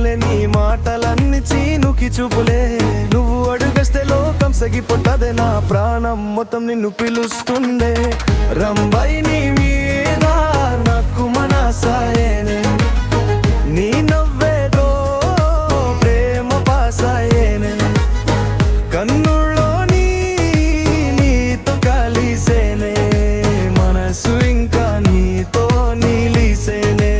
చూపులే నీ మాటలన్నీ చీనుకి చూపులే నువ్వు అడుగస్తే లోకం సగిపోతదే నా ప్రాణం మొత్తం నిన్ను పిలుస్తుండే రంబై నీ మీద నాకు మనసాయేనే నీ నవ్వేదో ప్రేమ పాసాయేనే కన్నుల్లో నీతో కలిసేనే మనసు ఇంకా నీతో నిలిసేనే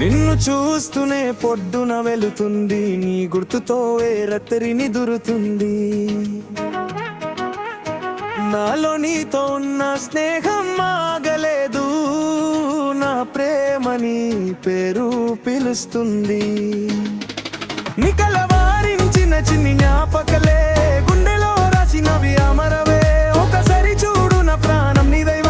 నిన్ను చూస్తూనే పొద్దున వెళుతుంది నీ గుర్తుతో ఏ రాత్రిని దురుతుంది నాలో నీతో ఉన్న స్నేహం ఆగలేదు నా ప్రేమని పేరు పిలుస్తుంది నికలవారించిన చిన్ని జ్ఞాపకలే గుండెలో రాసినవి అమరవే ఒకసారి చూడు నా ప్రాణం నీదై